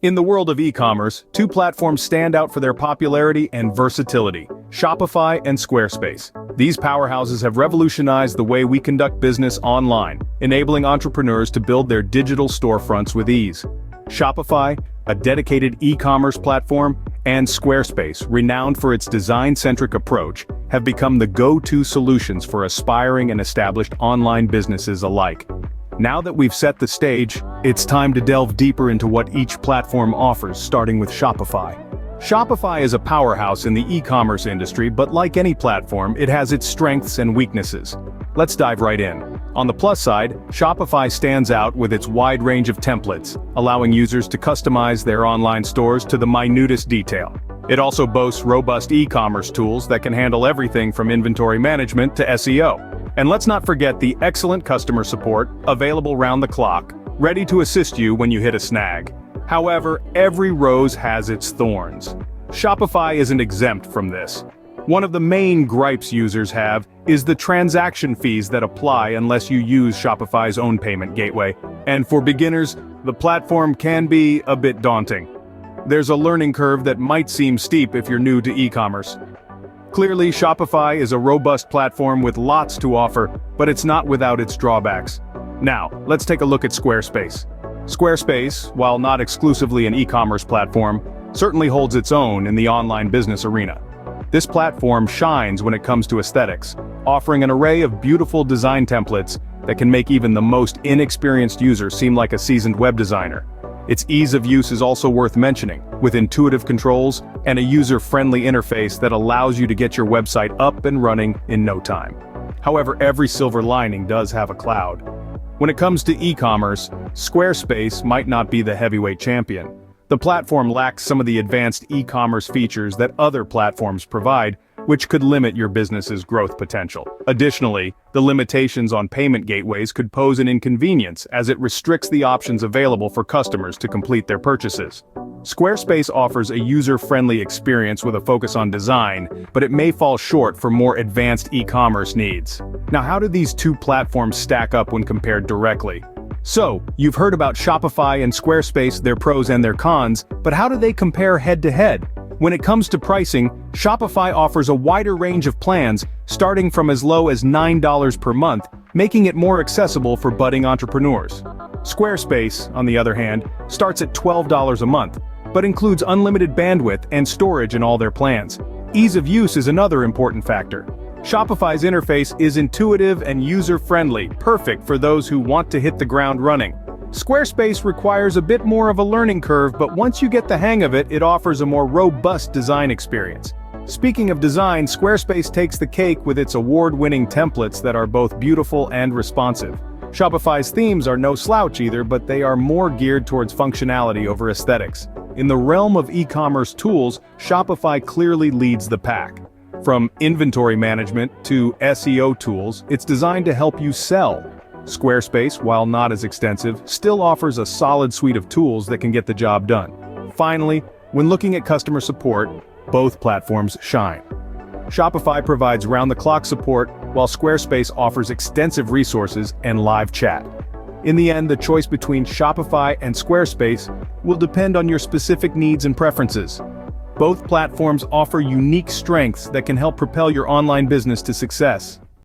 In the world of e-commerce, two platforms stand out for their popularity and versatility: Shopify and Squarespace. These powerhouses have revolutionized the way we conduct business online, enabling entrepreneurs to build their digital storefronts with ease. Shopify, a dedicated e-commerce platform, and Squarespace, renowned for its design-centric approach, have become the go-to solutions for aspiring and established online businesses alike. Now that we've set the stage, it's time to delve deeper into what each platform offers, starting with Shopify. Shopify is a powerhouse in the e-commerce industry, but like any platform, it has its strengths and weaknesses. Let's dive right in. On the plus side, Shopify stands out with its wide range of templates, allowing users to customize their online stores to the minutest detail. It also boasts robust e-commerce tools that can handle everything from inventory management to SEO. And let's not forget the excellent customer support, available round the clock, ready to assist you when you hit a snag. However, every rose has its thorns. Shopify isn't exempt from this. One of the main gripes users have is the transaction fees that apply unless you use Shopify's own payment gateway. And for beginners, the platform can be a bit daunting. There's a learning curve that might seem steep if you're new to e-commerce. Clearly, Shopify is a robust platform with lots to offer, but it's not without its drawbacks. Now, let's take a look at Squarespace. Squarespace, while not exclusively an e-commerce platform, certainly holds its own in the online business arena. This platform shines when it comes to aesthetics, offering an array of beautiful design templates that can make even the most inexperienced user seem like a seasoned web designer. Its ease of use is also worth mentioning, with intuitive controls and a user-friendly interface that allows you to get your website up and running in no time. However, every silver lining does have a cloud. When it comes to e-commerce, Squarespace might not be the heavyweight champion. The platform lacks some of the advanced e-commerce features that other platforms provide, which could limit your business's growth potential. Additionally, the limitations on payment gateways could pose an inconvenience as it restricts the options available for customers to complete their purchases. Squarespace offers a user-friendly experience with a focus on design, but it may fall short for more advanced e-commerce needs. Now, how do these two platforms stack up when compared directly? So, you've heard about Shopify and Squarespace, their pros and their cons, but how do they compare head-to-head? When it comes to pricing, Shopify offers a wider range of plans, starting from as low as $9 per month, making it more accessible for budding entrepreneurs. Squarespace, on the other hand, starts at $12 a month, but includes unlimited bandwidth and storage in all their plans. Ease of use is another important factor. Shopify's interface is intuitive and user-friendly, perfect for those who want to hit the ground running. Squarespace requires a bit more of a learning curve, but once you get the hang of it, it offers a more robust design experience. Speaking of design, Squarespace takes the cake with its award-winning templates that are both beautiful and responsive. Shopify's themes are no slouch either, but they are more geared towards functionality over aesthetics. In the realm of e-commerce tools, Shopify clearly leads the pack. From inventory management to SEO tools, it's designed to help you sell. Squarespace, while not as extensive, still offers a solid suite of tools that can get the job done. Finally, when looking at customer support, both platforms shine. Shopify provides round-the-clock support, while Squarespace offers extensive resources and live chat. In the end, the choice between Shopify and Squarespace will depend on your specific needs and preferences. Both platforms offer unique strengths that can help propel your online business to success.